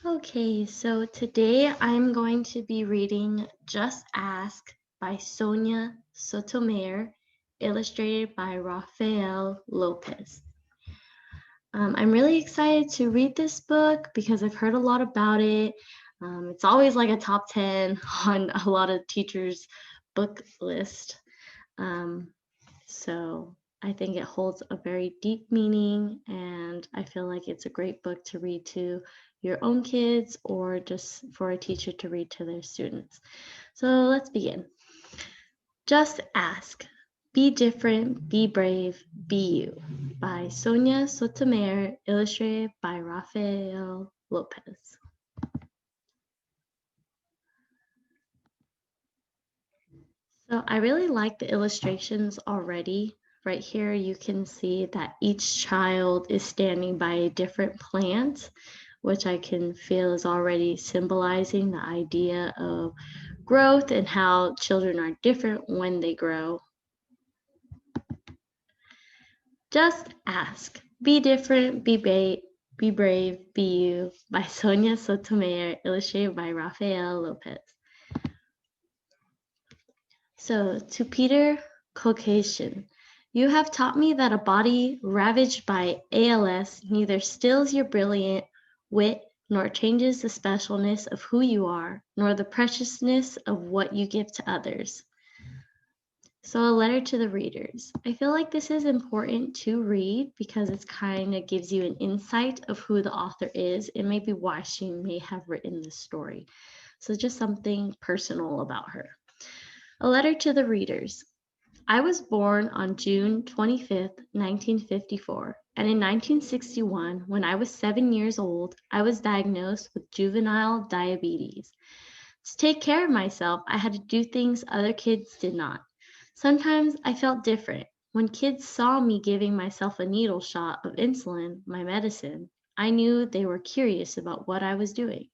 Okay, so today I'm going to be reading Just Ask by Sonia Sotomayor, illustrated by Rafael Lopez. I'm really excited to read this book because I've heard a lot about it. It's always like a top 10 on a lot of teachers' book list. Um, so I think it holds a very deep meaning, and I feel like it's a great book to read to your own kids or just for a teacher to read to their students. So let's begin. Just Ask. Be Different, Be Brave, Be You by Sonia Sotomayor, illustrated by Rafael Lopez. So I really like the illustrations already. Right here, you can see that each child is standing by a different plant, which I can feel is already symbolizing the idea of growth and how children are different when they grow. Just Ask. Be Different, Be Brave, Be You by Sonia Sotomayor, illustrated by Rafael Lopez. So, to Peter Caucasian, you have taught me that a body ravaged by ALS neither stills your brilliant wit nor changes the specialness of who you are, nor the preciousness of what you give to others. So, a letter to the readers. I feel like this is important to read because it kind of gives you an insight of who the author is and maybe why she may have written this story. So, just something personal about her. A letter to the readers. I was born on June 25th, 1954, and in 1961, when I was 7 years old, I was diagnosed with juvenile diabetes. To take care of myself, I had to do things other kids did not. Sometimes I felt different. When kids saw me giving myself a needle shot of insulin, my medicine, I knew they were curious about what I was doing,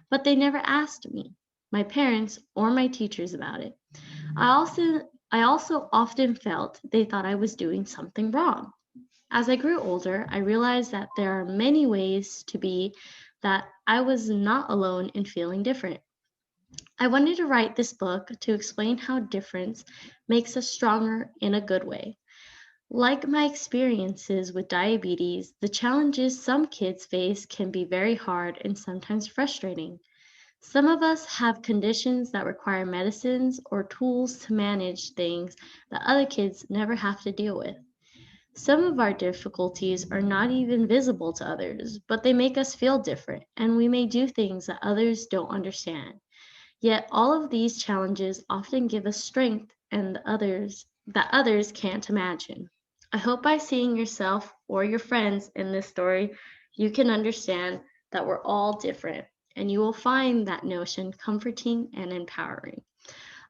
but they never asked me, my parents, or my teachers about it. I also often felt they thought I was doing something wrong. As I grew older, I realized that there are many ways to be, that I was not alone in feeling different. I wanted to write this book to explain how difference makes us stronger in a good way. Like my experiences with diabetes, the challenges some kids face can be very hard and sometimes frustrating. Some of us have conditions that require medicines or tools to manage things that other kids never have to deal with. Some of our difficulties are not even visible to others, but they make us feel different, and we may do things that others don't understand. Yet all of these challenges often give us strength and others can't imagine. I hope by seeing yourself or your friends in this story, you can understand that we're all different and you will find that notion comforting and empowering.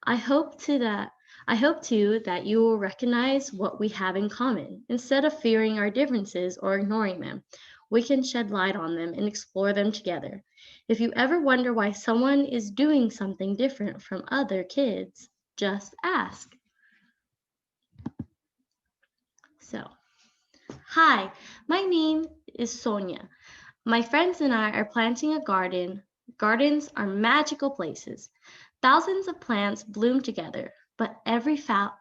I hope to that I hope too that you will recognize what we have in common. Instead of fearing our differences or ignoring them, we can shed light on them and explore them together. If you ever wonder why someone is doing something different from other kids, just ask. So, hi, my name is Sonia. My friends and I are planting a garden. Gardens are magical places. Thousands of plants bloom together, but every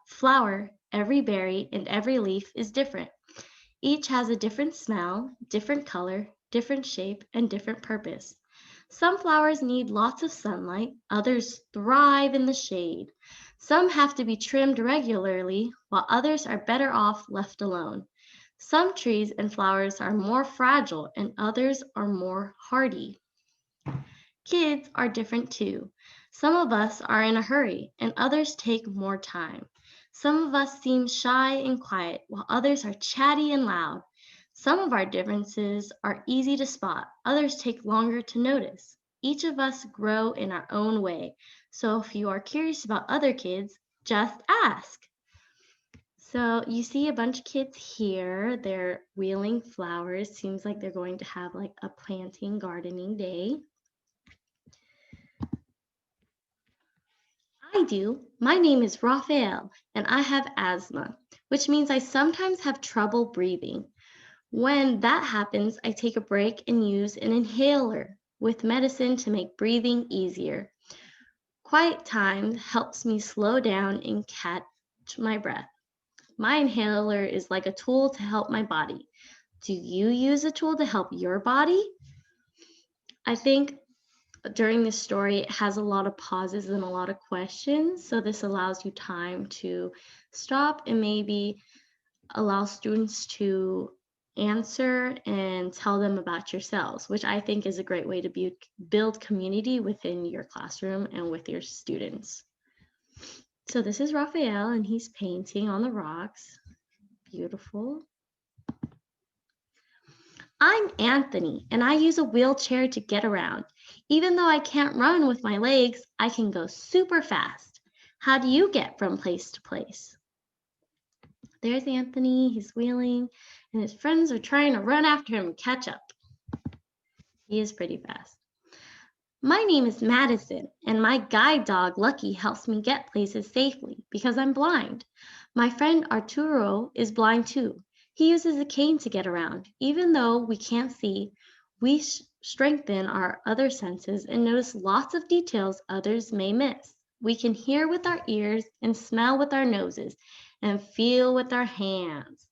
flower, every berry, and every leaf is different. Each has a different smell, different color, different shape, and different purpose. Some flowers need lots of sunlight, others thrive in the shade. Some have to be trimmed regularly, while others are better off left alone. Some trees and flowers are more fragile, and others are more hardy. Kids are different too. Some of us are in a hurry, and others take more time. Some of us seem shy and quiet, while others are chatty and loud. Some of our differences are easy to spot, others take longer to notice. Each of us grow in our own way. So if you are curious about other kids, just ask. So you see a bunch of kids here. They're wheeling flowers. Seems like they're going to have like a planting gardening day. I do. My name is Raphael, and I have asthma, which means I sometimes have trouble breathing. When that happens, I take a break and use an inhaler. with medicine to make breathing easier. Quiet time helps me slow down and catch my breath. My inhaler is like a tool to help my body. Do you use a tool to help your body? I think during this story, it has a lot of pauses and a lot of questions. So this allows you time to stop and maybe allow students to answer and tell them about yourselves, which I think is a great way to build community within your classroom and with your students. So this is Raphael, and he's painting on the rocks. Beautiful. I'm Anthony, and I use a wheelchair to get around. Even though I can't run with my legs, I can go super fast. How do you get from place to place? There's Anthony, he's wheeling, and his friends are trying to run after him and catch up. He is pretty fast. My name is Madison, and my guide dog, Lucky, helps me get places safely because I'm blind. My friend Arturo is blind too. He uses a cane to get around. Even though we can't see, we strengthen our other senses and notice lots of details others may miss. We can hear with our ears and smell with our noses and feel with our hands.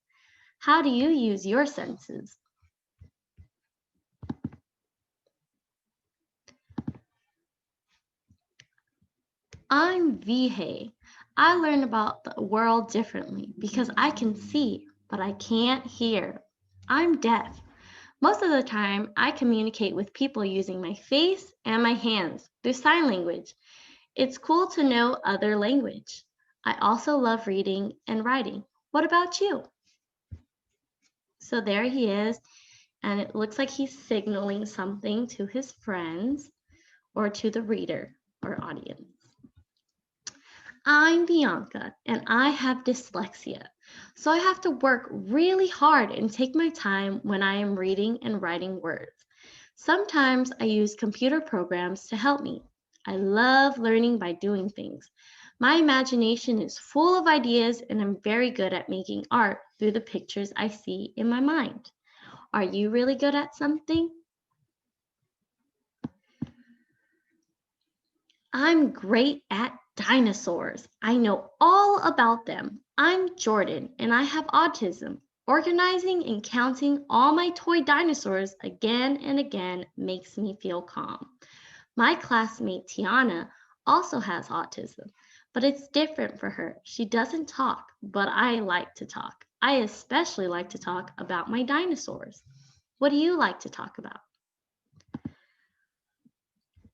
How do you use your senses? I'm Vihei. I learn about the world differently because I can see, but I can't hear. I'm deaf. Most of the time, I communicate with people using my face and my hands through sign language. It's cool to know other language. I also love reading and writing. What about you? So there he is, and it looks like he's signaling something to his friends or to the reader or audience. I'm Bianca, and I have dyslexia, so I have to work really hard and take my time when I am reading and writing words. Sometimes I use computer programs to help me. I love learning by doing things. My imagination is full of ideas, and I'm very good at making art through the pictures I see in my mind. Are you really good at something? I'm great at dinosaurs. I know all about them. I'm Jordan, and I have autism. Organizing and counting all my toy dinosaurs again and again makes me feel calm. My classmate Tiana also has autism, but it's different for her. She doesn't talk, but I like to talk. I especially like to talk about my dinosaurs. What do you like to talk about?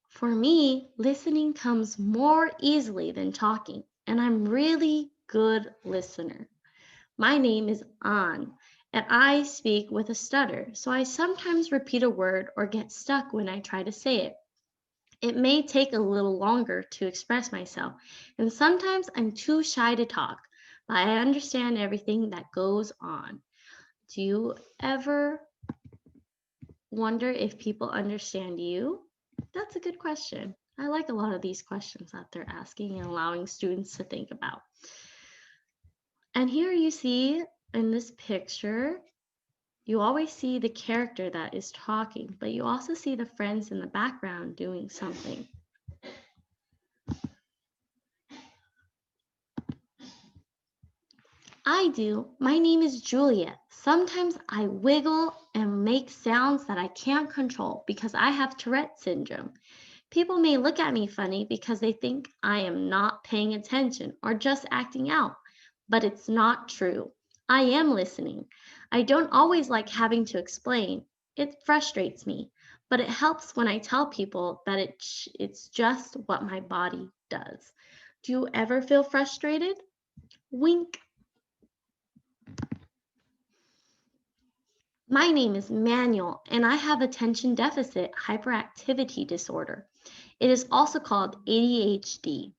For me, listening comes more easily than talking, and I'm really good listener. My name is An, and I speak with a stutter, so I sometimes repeat a word or get stuck when I try to say it. It may take a little longer to express myself, and sometimes I'm too shy to talk, but I understand everything that goes on. Do you ever wonder if people understand you? That's a good question. I like a lot of these questions that they're asking and allowing students to think about. And here you see in this picture, you always see the character that is talking, but you also see the friends in the background doing something. I do. My name is Julia. Sometimes I wiggle and make sounds that I can't control because I have Tourette syndrome. People may look at me funny because they think I am not paying attention or just acting out, but it's not true. I am listening. I don't always like having to explain. It frustrates me, but it helps when I tell people that it's just what my body does. Do you ever feel frustrated? Wink. My name is Manuel, and I have attention deficit hyperactivity disorder. It is also called ADHD.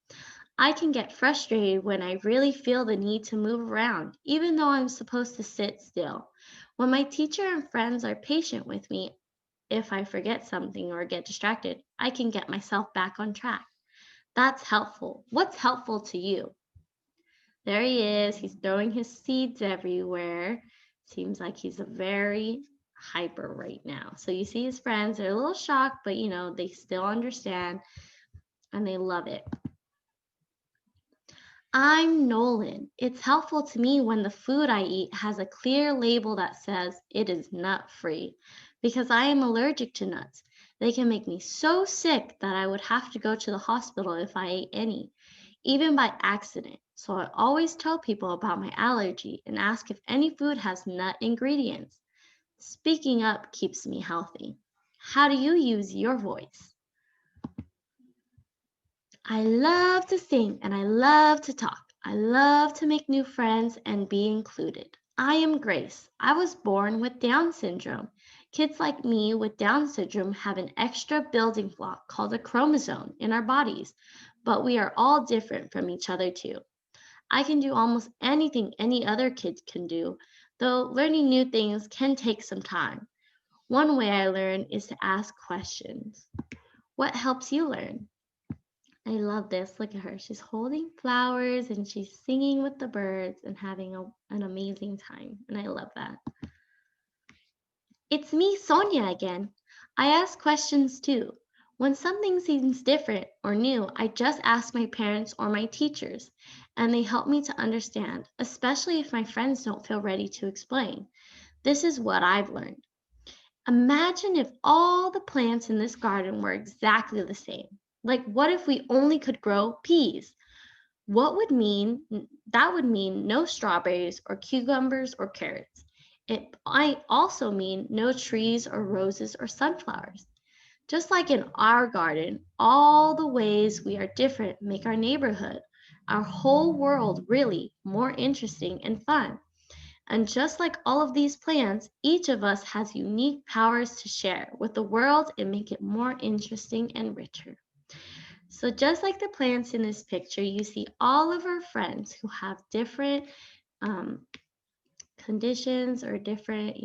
I can get frustrated when I really feel the need to move around, even though I'm supposed to sit still. When my teacher and friends are patient with me, if I forget something or get distracted, I can get myself back on track. That's helpful. What's helpful to you? There he is. He's throwing his seeds everywhere. Seems like he's a very hyper right now. So you see his friends, they're a little shocked, but they still understand and they love it. I'm Nolan. It's helpful to me when the food I eat has a clear label that says it is nut-free because I am allergic to nuts. They can make me so sick that I would have to go to the hospital if I ate any, even by accident. So I always tell people about my allergy and ask if any food has nut ingredients. Speaking up keeps me healthy. How do you use your voice? I love to sing and I love to talk. I love to make new friends and be included. I am Grace. I was born with Down syndrome. Kids like me with Down syndrome have an extra building block called a chromosome in our bodies, but we are all different from each other too. I can do almost anything any other kids can do, though learning new things can take some time. One way I learn is to ask questions. What helps you learn? I love this. Look at her. She's holding flowers and she's singing with the birds and having an amazing time. And I love that. It's me, Sonia, again. I ask questions too. When something seems different or new, I just ask my parents or my teachers, and they help me to understand, especially if my friends don't feel ready to explain. This is what I've learned. Imagine if all the plants in this garden were exactly the same. Like, what if we only could grow peas? What would mean that would mean no strawberries or cucumbers or carrots. It might also mean no trees or roses or sunflowers. Just like in our garden, all the ways we are different make our neighborhood, our whole world really more interesting and fun. And just like all of these plants, each of us has unique powers to share with the world and make it more interesting and richer. So just like the plants in this picture, you see all of our friends who have different um, conditions or different,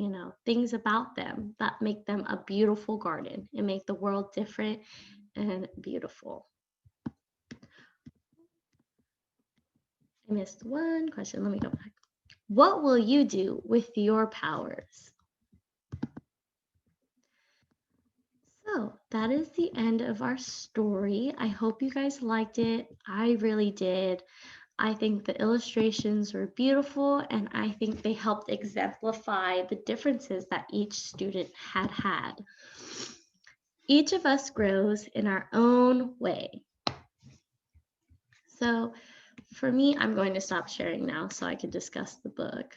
things about them that make them a beautiful garden and make the world different and beautiful. I missed one question. Let me go back. What will you do with your powers? So that is the end of our story. I hope you guys liked it. I really did. I think the illustrations were beautiful and I think they helped exemplify the differences that each student had. Each of us grows in our own way. So for me, I'm going to stop sharing now so I can discuss the book.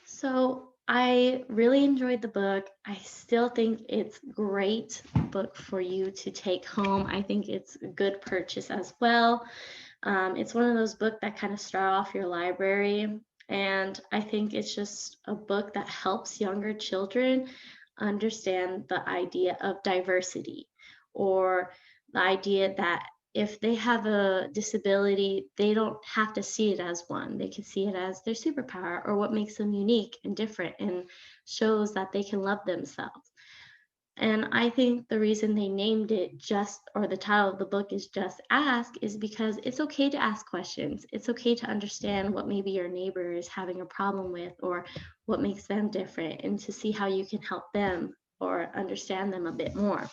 So I really enjoyed the book. I still think it's a great book for you to take home. I think it's a good purchase as well. It's one of those books that kind of start off your library. And I think it's just a book that helps younger children understand the idea of diversity, or the idea that if they have a disability, they don't have to see it as one. They can see it as their superpower or what makes them unique and different and shows that they can love themselves. And I think the reason they named it or the title of the book is Just Ask, is because it's okay to ask questions. It's okay to understand what maybe your neighbor is having a problem with or what makes them different, and to see how you can help them or understand them a bit more.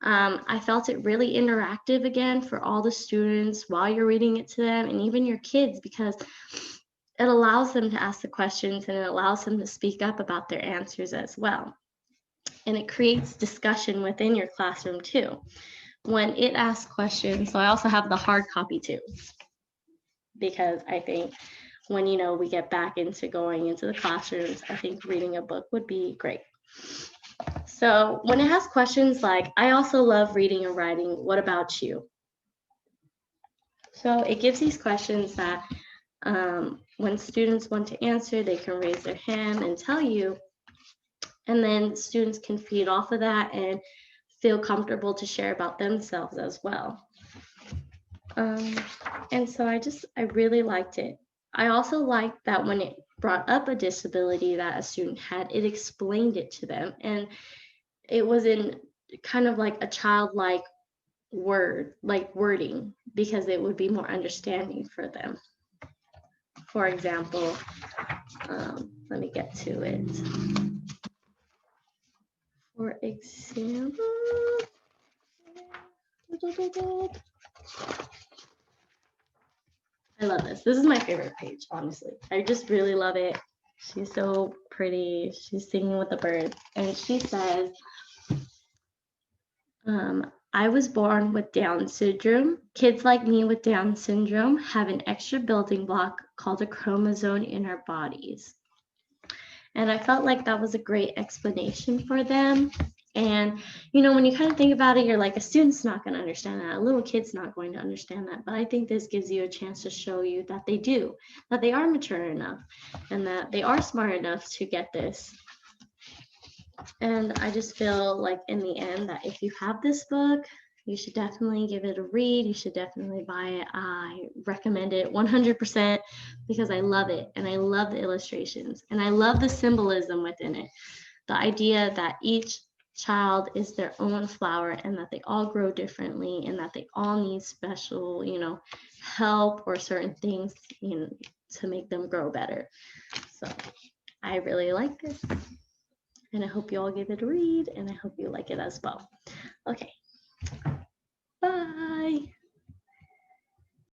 I felt it really interactive again for all the students while you're reading it to them, and even your kids, because it allows them to ask the questions and it allows them to speak up about their answers as well. And it creates discussion within your classroom too. When it asks questions, so I also have the hard copy too, because I think when we get back into going into the classrooms, I think reading a book would be great. So when it has questions like, I also love reading and writing, what about you? So it gives these questions that when students want to answer, they can raise their hand and tell you, and then students can feed off of that and feel comfortable to share about themselves as well. And so I really liked it. I also liked that when it brought up a disability that a student had, it explained it to them, and it was in kind of like a childlike wording, because it would be more understanding for them. For example, Let me get to it. For example, I love this. This is my favorite page, honestly. I just really love it. She's so pretty. She's singing with the birds. And she says, I was born with Down syndrome. Kids like me with Down syndrome have an extra building block called a chromosome in our bodies. And I felt like that was a great explanation for them. And, you know, when you kind of think about it, you're like, a student's not going to understand that. A little kid's not going to understand that. But I think this gives you a chance to show you that they do, that they are mature enough, and that they are smart enough to get this. And I just feel like in the end that if you have this book, you should definitely give it a read. You should definitely buy it. I recommend it 100% because I love it. And I love the illustrations. And I love the symbolism within it. The idea that each child is their own flower and that they all grow differently and that they all need special, you know, help or certain things, you know, to make them grow better. So I really like this. And I hope you all give it a read, and I hope you like it as well. Okay, bye.